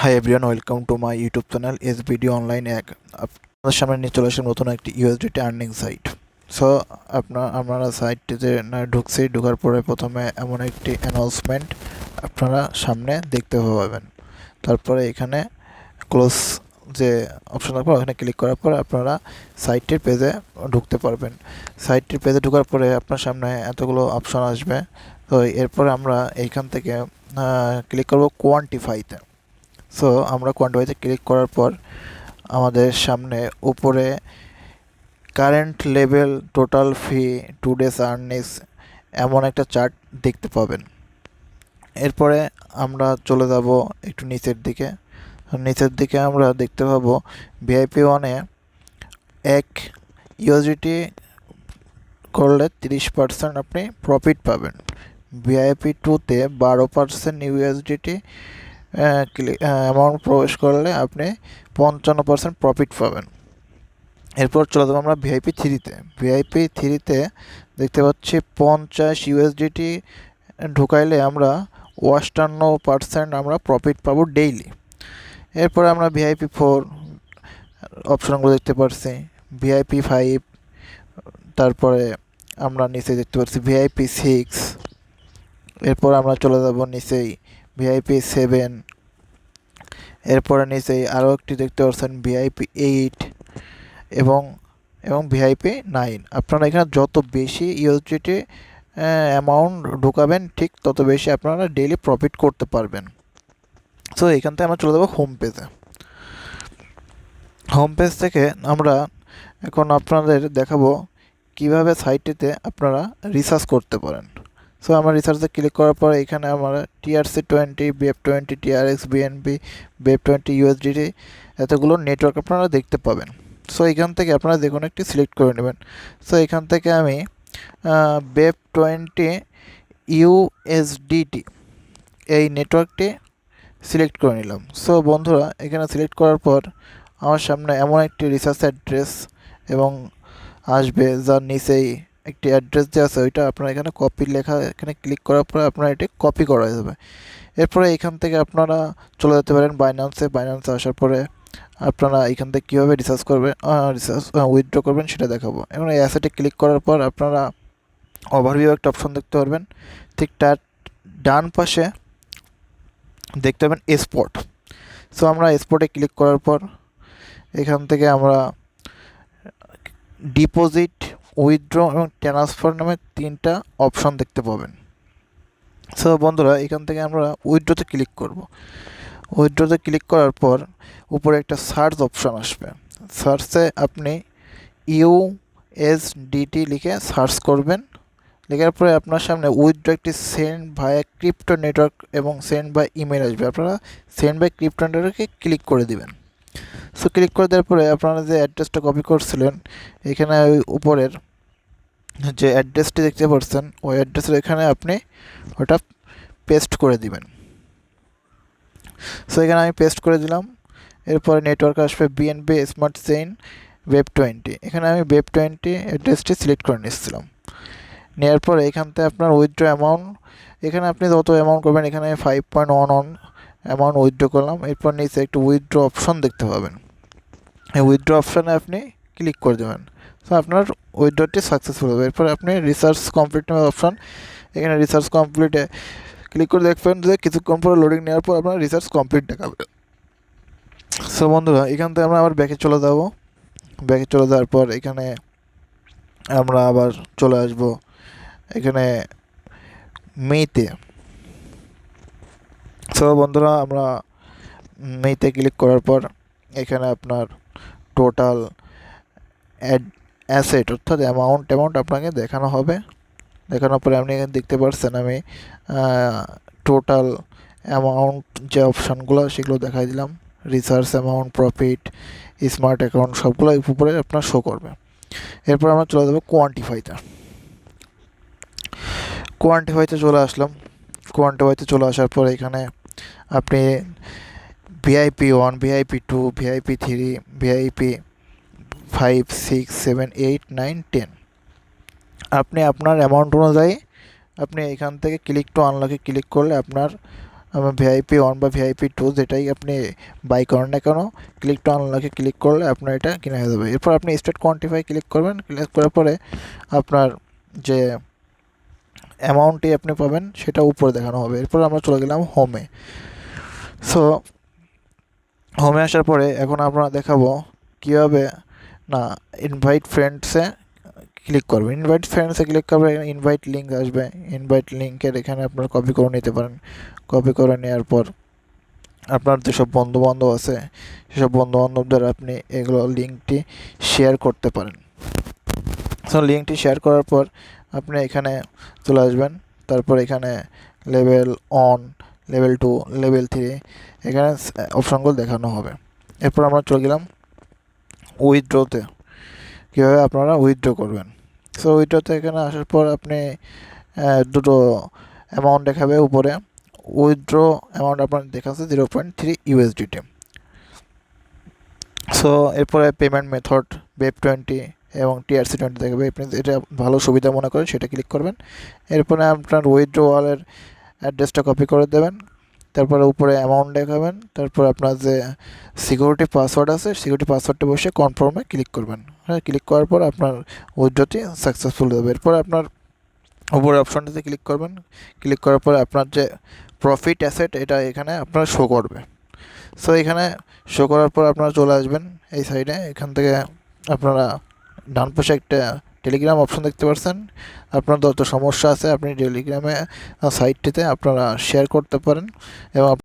Hi everyone, welcome to my YouTube channel S video online এক। আপনাদের সামনে নিয়ে চলে আসলাম নতুন একটি ইউএসডিটি আর্নিং সাইট। সো আপনারা সাইটটিতে না ঢোকার পরে প্রথমে এমন একটি অ্যানাউন্সমেন্ট আপনারা সামনে দেখতে পাবেন। তারপরে এখানে ক্লোজ যে অপশন থাকবে ওখানে ক্লিক করার পর আপনারা সাইটটির পেজে ঢুকতে পারবেন। সাইটটির পেজে ঢোকার পরে আপনার সামনে এতগুলো অপশন আসবে। তো এরপরে আমরা এইখান থেকে ক্লিক করব কোয়ান্টিফাইতে। সো আমরা কোয়ান্টিফাইতে ক্লিক করার পর আমাদের সামনে উপরে current level, total fee, two days earnings এমন একটা চার্ট দেখতে পাবেন। এরপরে আমরা চলে যাব একটু নিচের দিকে আমরা দেখতে পাবো ভিআইপি ওয়ানে 1 ইউএসডিটি করলে 30% আপনি প্রফিট পাবেন। ভিআইপি 2তে 12% ইউএসডিটি অ্যামাউন্ট প্রবেশ করলে আপনি 55% প্রফিট পাবেন। এরপর চলে যাবো আমরা ভিআইপি থ্রিতে দেখতে পাচ্ছি 50 ইউএসডিটি ঢুকাইলে আমরা 58% আমরা প্রফিট পাবো ডেইলি। এরপরে আমরা ভিআইপি 4 অপশনগুলো দেখতে পাচ্ছি, ভিআইপি 5, তারপরে আমরা নিচে দেখতে পাচ্ছি ভিআইপি 6। এরপর আমরা চলে যাব নিচেই ভিআইপি 7। এরপরে নিচেই আরও একটি দেখতে পাচ্ছেন ভিআইপি 8 এবং ভিআইপি 9। আপনারা এখানে যত বেশি ইউএসডিটি অ্যামাউন্ট ঢোকাবেন ঠিক তত বেশি আপনারা ডেইলি প্রফিট করতে পারবেন। সো এখান থেকে আমরা চলে যাবো হোম পেজ থেকে আমরা এখন আপনাদের দেখাবো কিভাবে সাইটটিতে আপনারা রিসার্চ করতে পারেন। সো আমরা রিসার্চে ক্লিক করার পর এখানে আমরা TRC20, BF20, TRX, BNB, BF20, USDT এতগুলো নেটওয়ার্ক আপনারা দেখতে পাবেন। সো এখান থেকে আপনারা যে কোনো একটি সিলেক্ট করে নেবেন। সো এখান থেকে আমি BF20 USDT এই নেটওয়ার্কটি সিলেক্ট করে নিলাম। সো বন্ধুরা, এখানে সিলেক্ট করার পর আমার সামনে এমন একটি রিসার্চ অ্যাড্রেস এবং আসবে, যার নিচেই একটি অ্যাড্রেস যে আছে ওইটা আপনারা এখানে কপি লেখা, এখানে ক্লিক করার পরে আপনারা এটি কপি করা যাবে। এরপরে এখান থেকে আপনারা চলে যেতে পারেন বাইন্যান্সে আসার পরে আপনারা এখান থেকে কীভাবে উইথড্র করবেন সেটা দেখাবো। এবং এই অ্যাসেটে ক্লিক করার পর আপনারা ওভারভিউ একটা অপশন দেখতে পারবেন। ঠিক তার ডান পাশে দেখতে পাবেন এক্সপোর্ট। সো আমরা এক্সপোর্টে ক্লিক করার পর এখান থেকে আমরা ডিপোজিট, উইথড্র এবং ট্রান্সফার নামে 3টা অপশন দেখতে পাবেন। সো বন্ধুরা, এখান থেকে আমরা উইথড্রতে ক্লিক করব। উইথড্রতে ক্লিক করার পর উপরে একটা সার্চ অপশন আসবে। সার্চে আপনি USDT লিখে সার্চ করবেন। লেখার পরে আপনার সামনে উইথড্র একটি সেন্ড ভায়া ক্রিপ্টো নেটওয়ার্ক এবং সেন্ড বাই ইমেল আসবে। আপনারা সেন্ড বাই ক্রিপ্টো নেটওয়ার্কে ক্লিক করে দিবেন। সো ক্লিক করে দেওয়ার পরে আপনারা যে অ্যাড্রেসটা কপি করছিলেন এখানে ওই উপরের যে অ্যাড্রেসটি দেখতে পাচ্ছেন ওই অ্যাড্রেসের এখানে আপনি ওটা পেস্ট করে দিবেন। সো এখানে আমি পেস্ট করে দিলাম। এরপরে নেটওয়ার্ক আসবে BNB স্মার্ট চেইন BF20। এখানে আমি BF20 অ্যাড্রেসটি সিলেক্ট করে নিচ্ছিলাম। নেওয়ার পরে এখান থেকে আপনার উইথড্র অ্যামাউন্ট, এখানে আপনি যত অ্যামাউন্ট করবেন, এখানে 5.11 অ্যামাউন্ট উইথড্র করলাম। এরপর নিচে একটু উইথড্র অপশন দেখতে পাবেন। এই উইথড্র অপশানে আপনি ক্লিক করে দেবেন। তো আপনার উইথড্রটি সাকসেসফুল হবে। এরপর আপনি রিসার্চ কমপ্লিট নামে অপশান, এখানে রিসার্চ কমপ্লিটে ক্লিক করে দেখবেন যে কিছুক্ষণ পরে লোডিং নেওয়ার পর আপনার রিসার্চ কমপ্লিট দেখাবে। সো বন্ধুরা, এখান থেকে আমরা আবার ব্যাকে চলে যাব। ব্যাকে চলে যাওয়ার পর এখানে আমরা আবার চলে আসব এখানে মেতে। সো বন্ধুরা, আমরা মেতে ক্লিক করার পর এখানে আপনার টোটাল অ্যাসেট অর্থাৎ অ্যামাউন্ট আপনাকে দেখানো হবে। দেখানোর পরে আপনি এখানে দেখতে পাচ্ছেন আমি টোটাল অ্যামাউন্ট যে অপশানগুলো সেগুলো দেখাই দিলাম। Research amount, profit, smart account সবগুলো উপরে আপনার শো করবে। এরপর আমরা চলে যাবো কোয়ান্টিফাইতে চলে আসলাম। কোয়ান্টিফাইতে চলে আসার পর এখানে আপনি ভিআইপি 1, ভিআইপি 2, ভিআইপি 3, ভিআইপি 5, 6, 7, 8, 9, 10 আপনি আপনার অ্যামাউন্ট অনুযায়ী আপনি এখান থেকে ক্লিক টু আনলকে ক্লিক করলে আপনার ভিআইপি 1 বা ভিআইপি 2 যেটাই আপনি বাই করেন না কেন, ক্লিক টু আনলকে ক্লিক করলে আপনার এটা কেনা হয়ে যাবে। এরপর আপনি স্টেট কোয়ান্টিফাই ক্লিক করবেন। ক্লিক করার পরে আপনার যে অ্যামাউন্টটি আপনি পাবেন সেটা উপরে দেখানো হবে। এরপর আমরা চলে গেলাম হোমে। সো হোমে আসার পরে এখন আমরা দেখাবো কীভাবে না ইনভাইট ফ্রেন্ডসে ক্লিক করবেন। ইনভাইট ফ্রেন্ডসে ক্লিক করবে, ইনভাইট লিঙ্ক আসবে। ইনভাইট লিঙ্কের এখানে আপনারা কপি করে নিতে পারেন। কপি করে নেওয়ার পর আপনার যেসব বন্ধুবান্ধব আছে সেসব বন্ধুবান্ধবদের আপনি এগুলো লিঙ্কটি শেয়ার করতে পারেন। সো লিঙ্কটি শেয়ার করার পর আপনি এখানে চলে আসবেন। তারপর এখানে লেভেল 1, লেভেল 2, লেভেল 3 এখানে অপশানগুলো দেখানো হবে। এরপর আমরা চলে গেলাম উইথড্রতে, কীভাবে আপনারা উইথড্র করবেন। সো উইথড্রতে এখানে আসার পর আপনি দুটো অ্যামাউন্ট দেখাবে উপরে। উইথড্র অ্যামাউন্ট আপনার দেখাচ্ছে 0.3 USDT। সো এরপরে পেমেন্ট মেথড BEP20 এবং TRC20 দেখাবে। আপনি এটা ভালো সুবিধা মনে করেন সেটা ক্লিক করবেন। এরপরে আপনার উইথড্রওয়ালের অ্যাড্রেসটা কপি করে দেবেন। তারপরে উপরে অ্যামাউন্ট দেখাবেন। তারপর আপনার যে সিকিউরিটি পাসওয়ার্ড আছে সিকিউরিটি পাসওয়ার্ডটা বসে কনফার্মে ক্লিক করবেন। হ্যাঁ, ক্লিক করার পর আপনার উইথড্রটি সাকসেসফুল হবে। এরপর আপনার উপরে অপশনটাতে ক্লিক করবেন। ক্লিক করার পর আপনার যে প্রফিট অ্যাসেট এটা এখানে আপনার শো করবে। সো এখানে শো করার পর আপনারা চলে আসবেন এই সাইডে। এখান থেকে আপনারা ডান পাশে একটা টেলিগ্রাম অপশন দেখতে পাচ্ছেন। আপনার যত সমস্যা আছে আপনি টেলিগ্রামে সাইটটিতে আপনারা শেয়ার করতে পারেন এবং